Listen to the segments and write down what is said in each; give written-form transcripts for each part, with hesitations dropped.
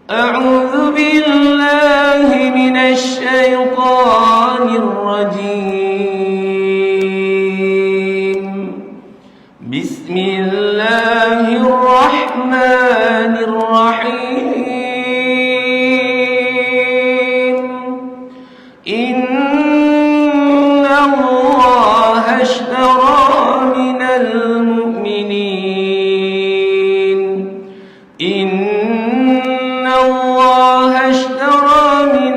أعوذ بالله من الشيطان الرجيم. بسم الله الرحمن الرحيم. إن الله اشترى من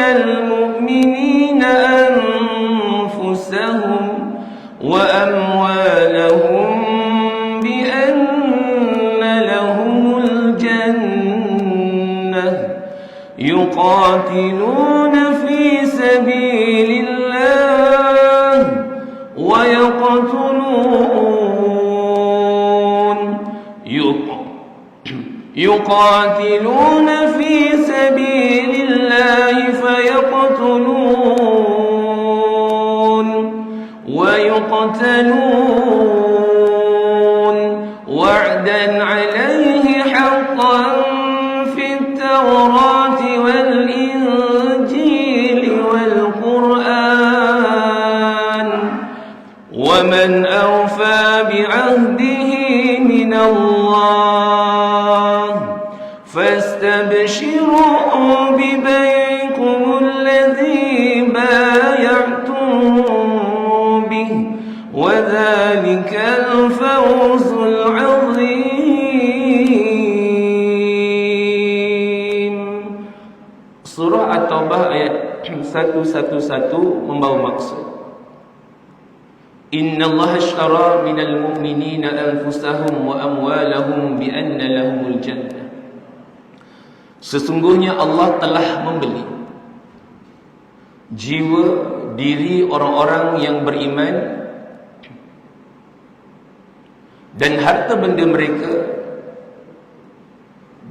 المؤمنين أنفسهم وأموالهم بأن لهم الجنة يقاتلون في سبيل الله يقاتلون في سبيل الله فيقتلون ويقتلون وعدا عليه حقا في التوراة والإنجيل والقرآن ومن أوفى بعهده من الله فاستبشروا ببيعكم الذي بايعتم به وذلك الفوز العظيم. Surah At-Taubah ayat 111 membawa maksud Innallaha ashtara minal mu'minina anfusahum wa amwalahum bi anna lahumul jannah. Sesungguhnya Allah telah membeli jiwa diri orang-orang yang beriman dan harta benda mereka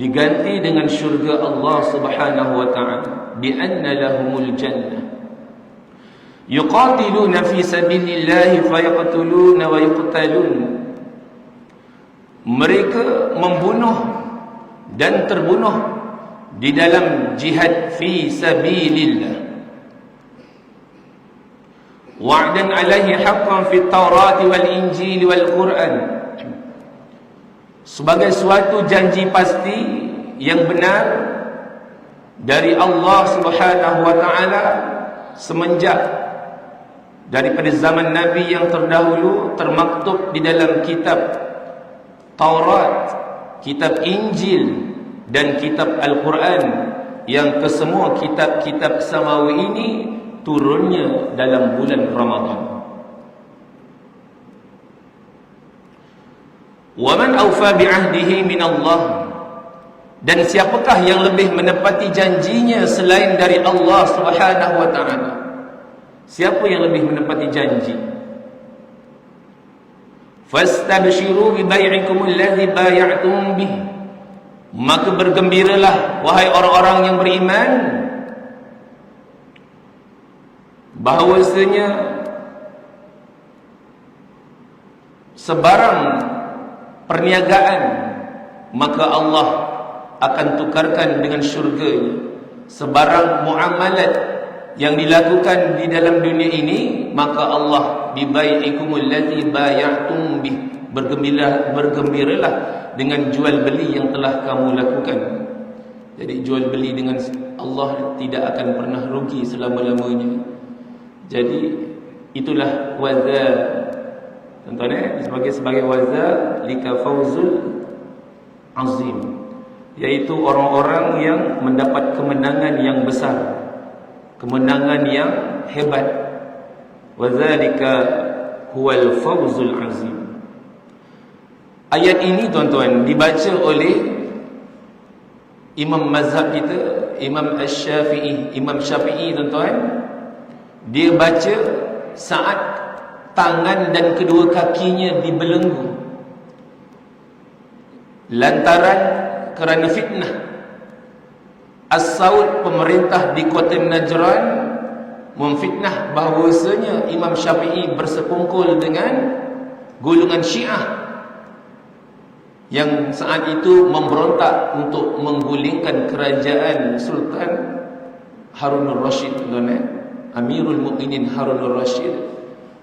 diganti dengan syurga Allah Subhanahu wa ta'ala bi anna lahumul jannah. Yuqatiluna fi sabilillahi fayaqtuluna wa yuqtalun. Mereka membunuh dan terbunuh di dalam jihad fi sabilillah. Wa'dan 'alaihi haqqan fi Taurat wal Injil wal Quran. Sebagai suatu janji pasti yang benar dari Allah Subhanahu wa ta'ala semenjak daripada zaman Nabi yang terdahulu termaktub di dalam kitab Taurat, kitab Injil dan kitab Al-Quran, yang kesemua kitab-kitab samawi ini turunnya dalam bulan Ramadan. Wa man awfa bi'ahdihi min Allah. Dan siapakah yang lebih menepati janjinya selain dari Allah Subhanahu wa ta'ala? Siapa yang lebih menepati janji? Fastabshiru bi bai'ikum alladhi bay'atum bih. Maka bergembiralah wahai orang-orang yang beriman bahawasanya sebarang perniagaan maka Allah akan tukarkan dengan syurga. Sebarang muamalat yang dilakukan di dalam dunia ini maka Allah bibai'ikumul ladzi bay'atum bih, bergembiralah dengan jual beli yang telah kamu lakukan. Jadi jual beli dengan Allah tidak akan pernah rugi selama-lamanya. Jadi itulah waza, tuan-tuan, sebagai waza lika fauzul azim, yaitu orang-orang yang mendapat kemenangan yang besar, kemenangan yang hebat. Wadzalika huwal fawzul azim. Ayat ini tuan-tuan dibaca oleh imam mazhab kita, Imam Asy-Syafi'i. Imam Syafi'i tuan-tuan, dia baca saat tangan dan kedua kakinya dibelenggu lantaran kerana fitnah As-Saud, pemerintah di kota Najran, memfitnah bahawasanya Imam Syafi'i bersekongkol dengan golongan Syiah yang saat itu memberontak untuk menggulingkan kerajaan Sultan Harun al-Rashid, Amirul Mukminin Harun al-Rashid.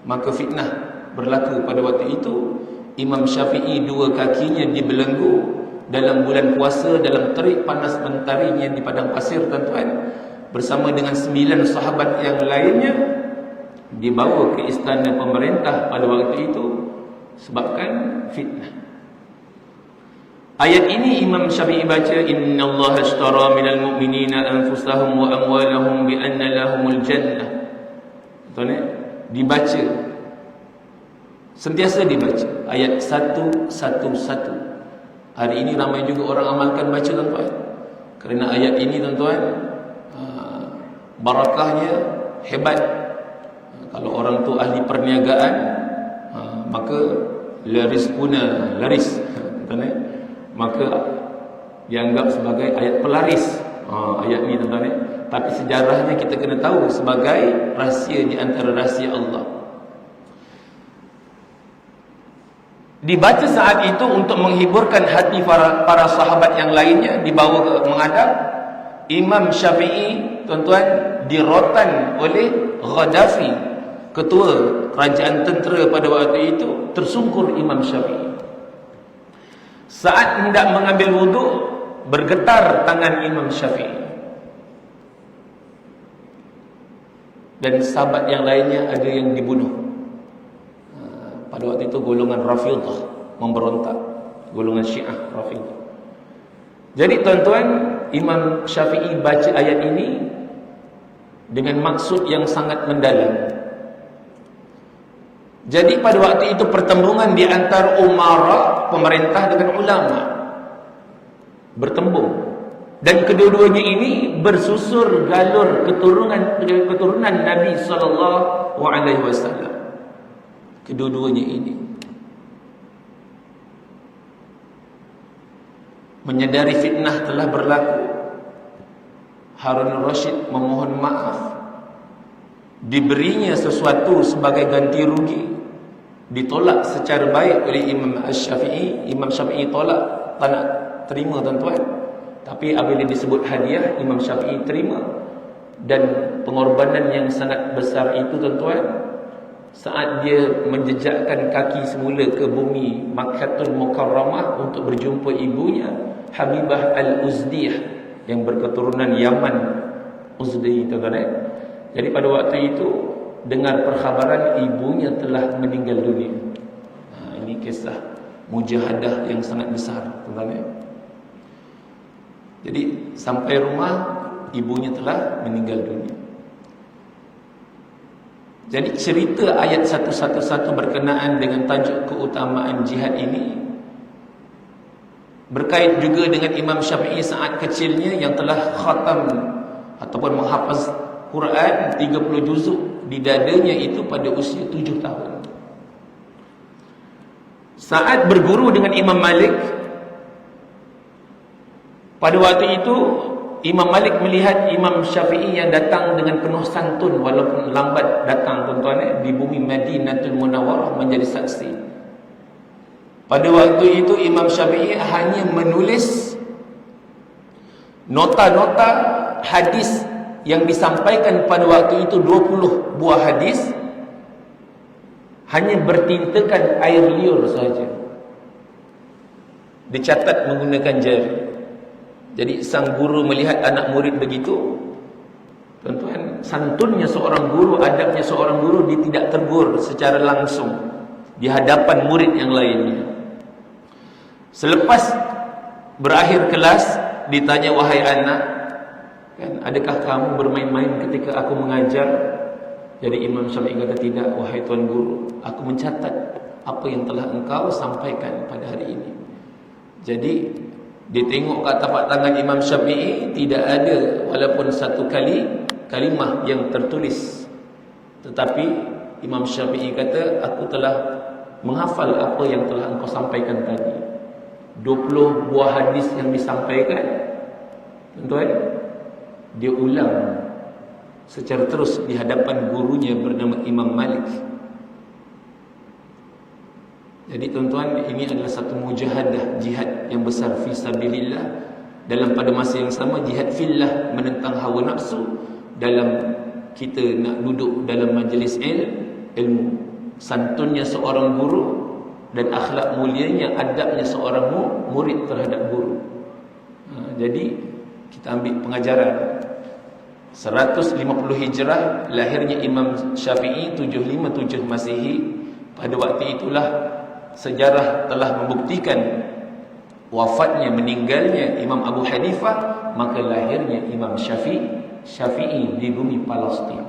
Maka fitnah berlaku pada waktu itu. Imam Syafi'i dua kakinya dibelenggu dalam bulan puasa, dalam terik panas mentarinya di padang pasir, tuan-tuan, bersama dengan 9 sahabat yang lainnya, dibawa ke istana pemerintah pada waktu itu sebabkan fitnah. Ayat ini Imam Syafi'i baca, innallaha ashtara minal mu'minina anfusahum wa amwalahum bi anna lahumul jannah. Tuan, dibaca, sentiasa dibaca ayat 111. Hari ini ramai juga orang amalkan baca, tuan-tuan, kerana ayat ini, tuan-tuan, barakahnya hebat. Kalau orang tu ahli perniagaan, maka laris, tuan-tuan, maka dianggap sebagai ayat pelaris. Ayat ni, tuan-tuan, tapi sejarahnya kita kena tahu sebagai rahsia di antara rahsia Allah. Dibaca saat itu untuk menghiburkan hati para sahabat yang lainnya, dibawa ke menghadap Imam Syafi'i, tuan-tuan, dirotan oleh Ghadafi, ketua kerajaan tentera pada waktu itu. Tersungkur Imam Syafi'i. Saat hendak mengambil wuduk, bergetar tangan Imam Syafi'i. Dan sahabat yang lainnya ada yang dibunuh. Pada waktu itu golongan Rafidhah memberontak, golongan Syiah Rafidhah. Jadi, tuan-tuan, Imam Syafi'i baca ayat ini dengan maksud yang sangat mendalam. Jadi pada waktu itu pertembungan di antara umara, pemerintah, dengan ulama bertembung, dan kedua-duanya ini bersusur galur keturunan Nabi SAW. Kedua-duanya ini menyadari fitnah telah berlaku. Harun al-Rashid memohon maaf, diberinya sesuatu sebagai ganti rugi, ditolak secara baik oleh Imam Syafi'i. Imam Syafi'i tolak, tak nak terima, tuan-tuan. Tapi apabila disebut hadiah, Imam Syafi'i terima. Dan pengorbanan yang sangat besar itu, tuan-tuan, saat dia menjejakkan kaki semula ke bumi Makkatul Mukarramah untuk berjumpa ibunya Habibah Al-Uzdiyah yang berketurunan Yaman Uzdi, tuan-tuan. Jadi pada waktu itu dengar perkhabaran ibunya telah meninggal dunia. Ini kisah mujahadah yang sangat besar, tuan-tuan. Jadi sampai rumah, ibunya telah meninggal dunia. Jadi cerita ayat 111 berkenaan dengan tajuk keutamaan jihad ini berkait juga dengan Imam Syafi'i saat kecilnya yang telah khatam ataupun menghafaz Quran 30 juzuk di dadanya itu pada usia 7 tahun. Saat berguru dengan Imam Malik, pada waktu itu Imam Malik melihat Imam Syafi'i yang datang dengan penuh santun, walaupun lambat datang, tuan-tuan, di bumi Madinatul Munawwarah menjadi saksi. Pada waktu itu Imam Syafi'i hanya menulis nota-nota hadis yang disampaikan pada waktu itu, 20 buah hadis, hanya bertintakan air liur saja, dicatat menggunakan jari. Jadi sang guru melihat anak murid begitu, tuan-tuan, santunnya seorang guru, adabnya seorang guru, dia tidak tegur secara langsung di hadapan murid yang lainnya. Selepas berakhir kelas, ditanya, wahai anak, adakah kamu bermain-main ketika aku mengajar? Jadi Imam Syafi'i kata, tidak wahai tuan guru, aku mencatat apa yang telah engkau sampaikan pada hari ini. Jadi dia tengok kat tapak tangan Imam Syafi'i, tidak ada walaupun satu kalimah yang tertulis. Tetapi Imam Syafi'i kata, aku telah menghafal apa yang telah engkau sampaikan tadi. 20 buah hadis yang disampaikan, tuan-tuan, dia ulang secara terus di hadapan gurunya bernama Imam Malik. Jadi tuan-tuan, ini adalah satu mujahadah, jihad yang besar fi sabilillah. Dalam pada masa yang sama, jihad fillah, menentang hawa nafsu. Dalam kita nak duduk dalam majlis ilmu, santunnya seorang guru dan akhlak mulianya, adabnya seorang murid terhadap guru. Jadi kita ambil pengajaran 150 Hijrah, lahirnya Imam Syafi'i, 757 Masihi. Pada waktu itulah sejarah telah membuktikan wafatnya, meninggalnya Imam Abu Hanifah, maka lahirnya Imam Syafi'i di bumi Palestin.